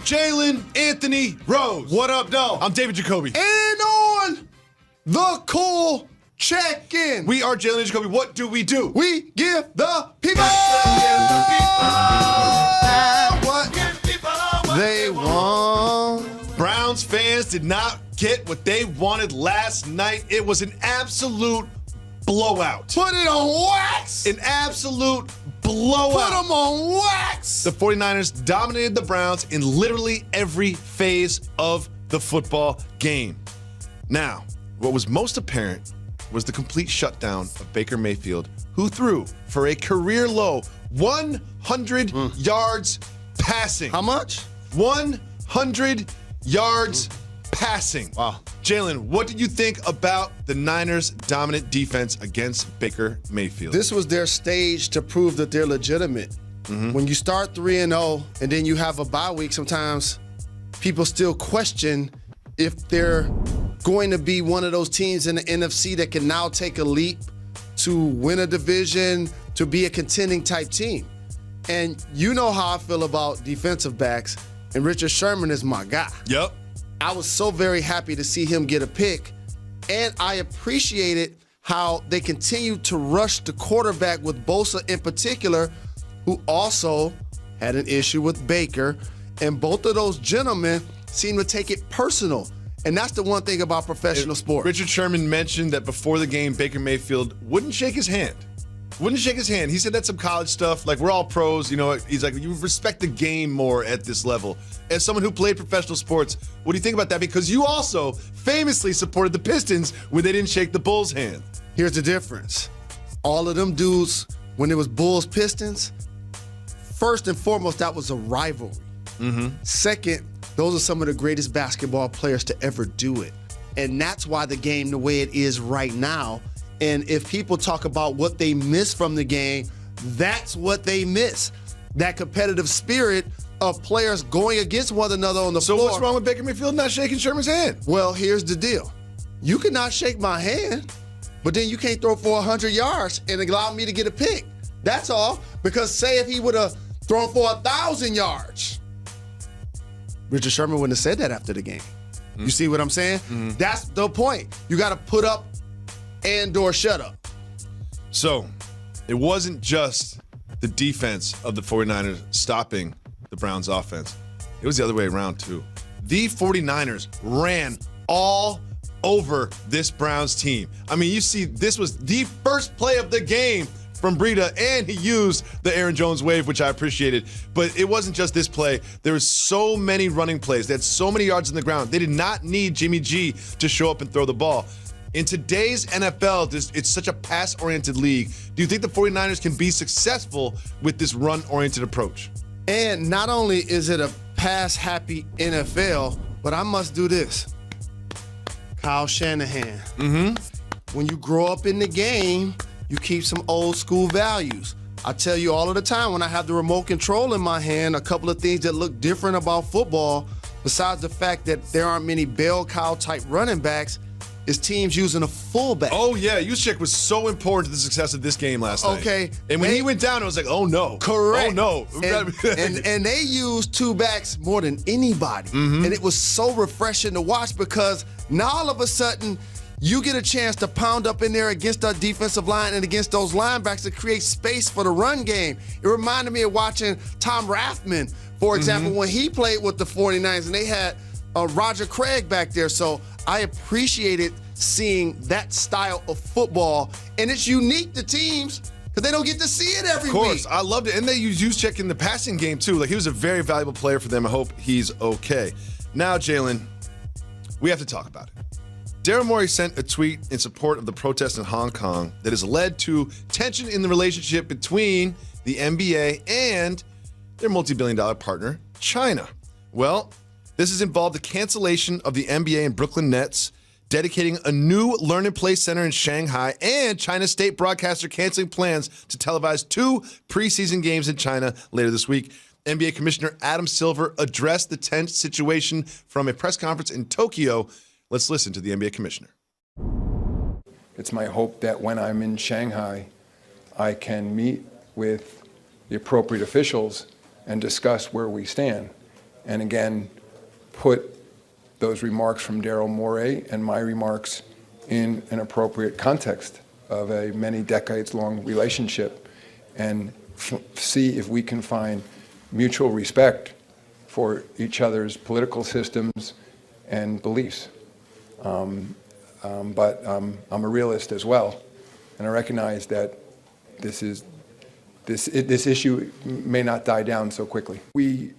Jalen Anthony Rose. What up, though? I'm David Jacoby. And on the cool check-in. We are Jalen Jacoby. What do? We give the people what they want. Browns fans did not get what they wanted last night. It was an absolute blowout. Put it on wax. An absolute blowout. Put them on wax. The 49ers dominated the Browns in literally every phase of the football game. Now, what was most apparent was the complete shutdown of Baker Mayfield, who threw for a career-low 100 yards passing. How much? 100 yards passing. Wow. Jalen, what did you think about the Niners' dominant defense against Baker Mayfield? This was their stage to prove that they're legitimate. When you start 3-0 and then you have a bye week, sometimes people still question if they're going to be one of those teams in the NFC that can now take a leap to win a division, to be a contending type team. And you know how I feel about defensive backs, and Richard Sherman is my guy. Yep. I was so very happy to see him get a pick, and I appreciated how they continued to rush the quarterback with Bosa in particular, who also had an issue with Baker, and both of those gentlemen seemed to take it personal. And that's the one thing about professional sports. Richard Sherman mentioned that before the game, Baker Mayfield wouldn't shake his hand. Wouldn't shake his hand. He said that's some college stuff. Like, we're all pros. You know, he's like, you respect the game more at this level. As someone who played professional sports, what do you think about that? Because you also famously supported the Pistons when they didn't shake the Bulls' hand. Here's the difference. All of them dudes, when it was Bulls-Pistons, first and foremost, that was a rivalry. Second, those are some of the greatest basketball players to ever do it. And that's why the game the way it is right now. And if people talk about what they miss from the game, that's what they miss. That competitive spirit of players going against one another on the floor. So what's wrong with Baker Mayfield not shaking Sherman's hand? Well, here's the deal. You cannot shake my hand, but then you can't throw for 100 yards and allow me to get a pick. That's all. Because say if he would have thrown for 1,000 yards, Richard Sherman wouldn't have said that after the game. You see what I'm saying? That's the point. You got to put up and/or shut up. So it wasn't just the defense of the 49ers stopping the Browns' offense. It was the other way around, too. The 49ers ran all over this Browns team. I mean, you see, this was the first play of the game from Breida, and he used the Aaron Jones wave, which I appreciated. But it wasn't just this play. There was so many running plays. They had so many yards on the ground. They did not need Jimmy G to show up and throw the ball. In today's NFL, it's such a pass-oriented league. Do you think the 49ers can be successful with this run-oriented approach? And not only is it a pass-happy NFL, but I must do this. Kyle Shanahan. When you grow up in the game, you keep some old school values. I tell you all of the time when I have the remote control in my hand, a couple of things that look different about football, besides the fact that there aren't many bell cow type running backs, is teams using a fullback. Oh, yeah. Juszczyk was so important to the success of this game last night. Okay. And when he went down, it was like, oh, no. Correct. Oh, no. And they used two backs more than anybody. And it was so refreshing to watch because now all of a sudden, you get a chance to pound up in there against our defensive line and against those linebackers to create space for the run game. It reminded me of watching Tom Rathman, for example, when he played with the 49ers and they had Roger Craig back there. So I appreciated seeing that style of football. And it's unique to teams because they don't get to see it every week. Of course. I loved it. And they used Juszczyk in the passing game, too. Like, he was a very valuable player for them. I hope he's okay. Now, Jalen, we have to talk about it. Daryl Morey sent a tweet in support of the protests in Hong Kong that has led to tension in the relationship between the NBA and their multi-billion-dollar partner, China. Well, this has involved the cancellation of the NBA and Brooklyn Nets, dedicating a new Learn and Play center in Shanghai, and China's state broadcaster canceling plans to televise 2 preseason games in China later this week. NBA Commissioner Adam Silver addressed the tense situation from a press conference in Tokyo. Let's listen to the NBA Commissioner. It's my hope that when I'm in Shanghai, I can meet with the appropriate officials and discuss where we stand. and again, put those remarks from Daryl Morey and my remarks in an appropriate context of a many decades-long relationship and see if we can find mutual respect for each other's political systems and beliefs. But I'm a realist as well, and I recognize that this issue may not die down so quickly. We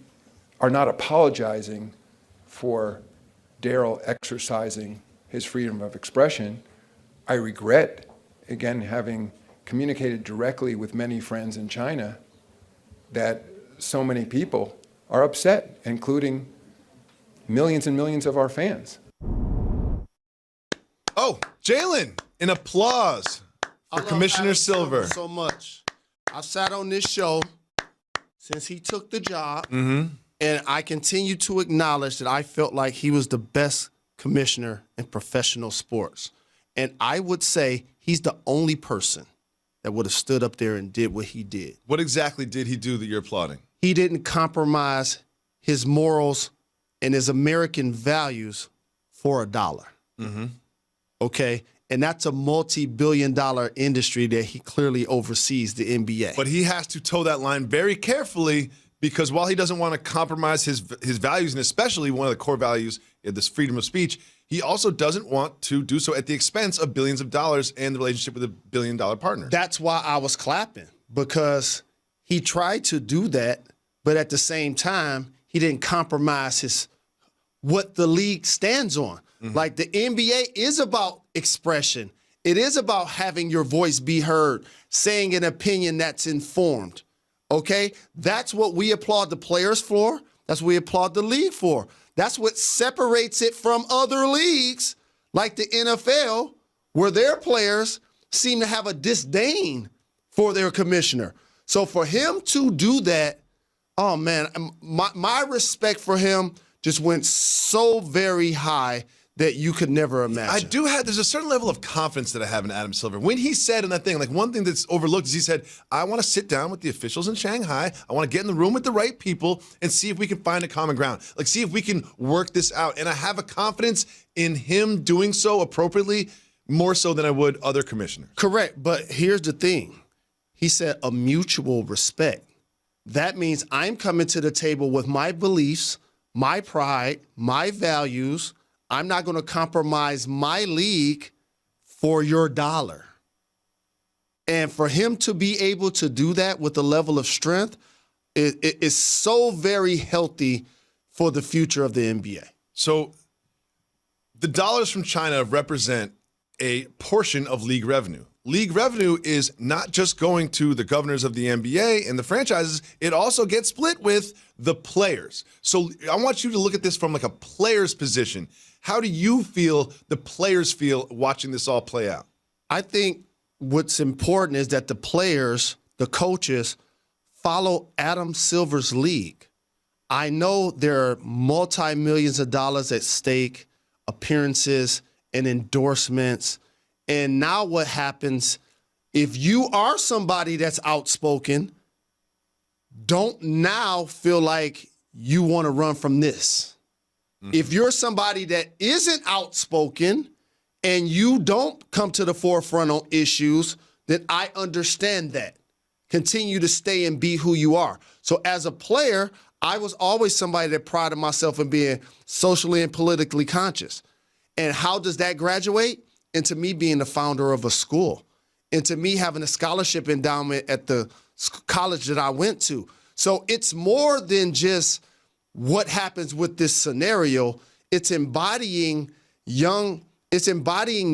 are not apologizing for Daryl exercising his freedom of expression. I regret, again, having communicated directly with many friends in China, that so many people are upset, including millions and millions of our fans. Oh, Jalen, an applause for Commissioner Silver. So much. I sat on this show since he took the job, and I continue to acknowledge that I felt like he was the best commissioner in professional sports. And I would say he's the only person that would have stood up there and did what he did. What exactly did he do that you're applauding? He didn't compromise his morals and his American values for $1. Okay? And that's a multi-billion-dollar industry that he clearly oversees, the NBA. But he has to toe that line very carefully, because while he doesn't want to compromise his values, and especially one of the core values, this freedom of speech, he also doesn't want to do so at the expense of billions of dollars and the relationship with a billion-dollar partner. That's why I was clapping, because he tried to do that, but at the same time, he didn't compromise what the league stands on. Like, the NBA is about expression. It is about having your voice be heard, saying an opinion that's informed. Okay? That's what we applaud the players for. That's what we applaud the league for. That's what separates it from other leagues like the NFL, where their players seem to have a disdain for their commissioner. So for him to do that, oh man, my respect for him just went so very high that you could never imagine. There's a certain level of confidence that I have in Adam Silver. When he said in that thing, like, one thing that's overlooked is he said, I want to sit down with the officials in Shanghai. I want to get in the room with the right people and see if we can find a common ground. Like, see if we can work this out. And I have a confidence in him doing so appropriately, more so than I would other commissioners. Correct. But here's the thing. He said a mutual respect. That means I'm coming to the table with my beliefs, my pride, my values. I'm not going to compromise my league for your dollar. And for him to be able to do that with a level of strength is so very healthy for the future of the NBA. So the dollars from China represent a portion of league revenue. League revenue is not just going to the governors of the NBA and the franchises, it also gets split with the players. So I want you to look at this from like a player's position. How do you feel the players feel watching this all play out? I think what's important is that the players, the coaches, follow Adam Silver's league. I know there are multi-millions of dollars at stake, appearances and endorsements. And now what happens if you are somebody that's outspoken, don't now feel like you want to run from this. If you're somebody that isn't outspoken and you don't come to the forefront on issues, then I understand that. Continue to stay and be who you are. So as a player, I was always somebody that prided myself in being socially and politically conscious. And how does that graduate? Into me being the founder of a school, into me having a scholarship endowment at the college that I went to. So it's more than just what happens with this scenario. It's embodying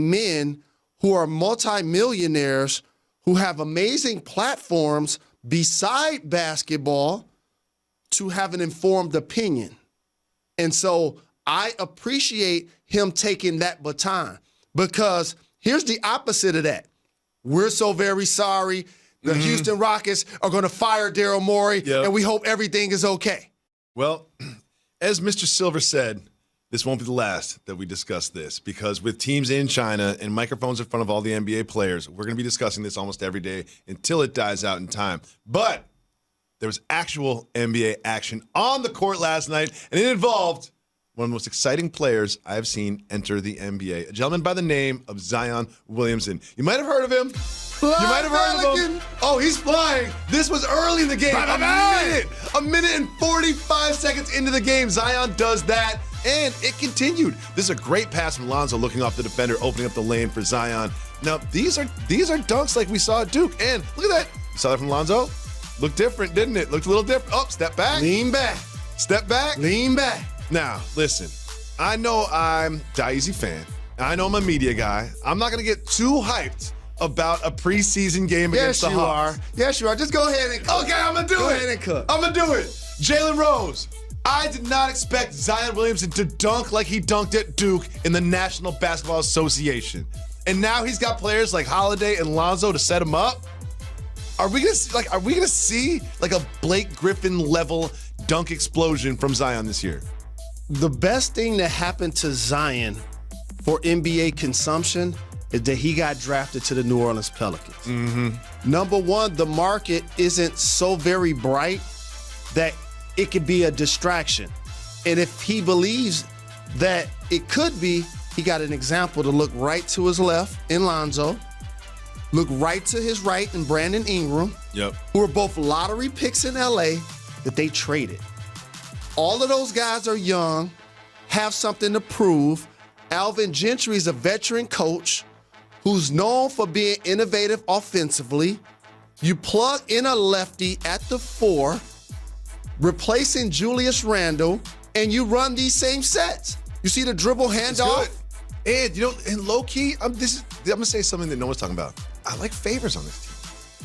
men who are multimillionaires, who have amazing platforms beside basketball to have an informed opinion. And so I appreciate him taking that baton, because here's the opposite of that. We're so very sorry. The Houston Rockets are going to fire Daryl Morey, and we hope everything is okay. Well, as Mr. Silver said, this won't be the last that we discuss this, because with teams in China and microphones in front of all the NBA players, we're going to be discussing this almost every day until it dies out in time. But there was actual NBA action on the court last night, and it involved one of the most exciting players I've seen enter the NBA, a gentleman by the name of Zion Williamson. You might have heard of him. You might have heard of him. Oh, he's flying. This was early in the game. A minute and 45 seconds into the game, Zion does that, and it continued. This is a great pass from Lonzo looking off the defender, opening up the lane for Zion. Now, these are dunks like we saw at Duke, and look at that. You saw that from Lonzo? Looked different, didn't it? Looked a little different. Oh, step back. Lean back. Step back. Lean back. Now, listen, I know I'm Daisy fan. I know I'm a media guy. I'm not going to get too hyped about a preseason game against the Hawks. Yes, you are. Just go ahead and cook. Okay, I'm going to do it. Go ahead and cook. I'm going to do it. Jalen Rose. I did not expect Zion Williamson to dunk like he dunked at Duke in the National Basketball Association. And now he's got players like Holiday and Lonzo to set him up. Are we gonna see a Blake Griffin level dunk explosion from Zion this year? The best thing that happened to Zion for NBA consumption is that he got drafted to the New Orleans Pelicans. Mm-hmm. Number one, the market isn't so very bright that it could be a distraction. And if he believes that it could be, he got an example to look right to his left in Lonzo, look right to his right in Brandon Ingram, who are both lottery picks in LA that they traded. All of those guys are young, have something to prove. Alvin Gentry is a veteran coach who's known for being innovative offensively. You plug in a lefty at the 4, replacing Julius Randle, and you run these same sets. You see the dribble handoff? And and low key, I'm gonna say something that no one's talking about. I like Favors on this team.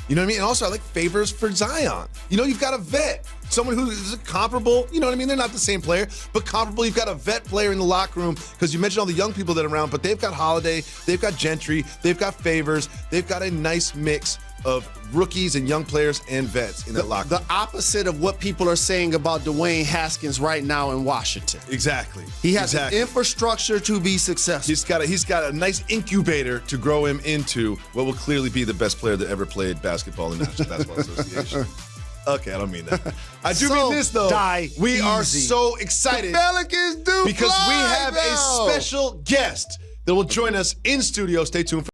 You know what I mean? And also I like Favors for Zion. You've got a vet, someone who is comparable, you know what I mean? They're not the same player, but comparable. You've got a vet player in the locker room, because you mentioned all the young people that are around, but they've got Holiday, they've got Gentry, they've got Favors, they've got a nice mix of rookies and young players and vets in that locker room. The opposite of what people are saying about Dwayne Haskins right now in Washington. Exactly. He has an infrastructure to be successful. He's got a nice incubator to grow him into what will clearly be the best player that ever played basketball in the National Basketball Association. Okay, I don't mean that. I do mean this, though. We are so excited. The Pelicans do because we fly have now. a special guest that will join us in studio. Stay tuned for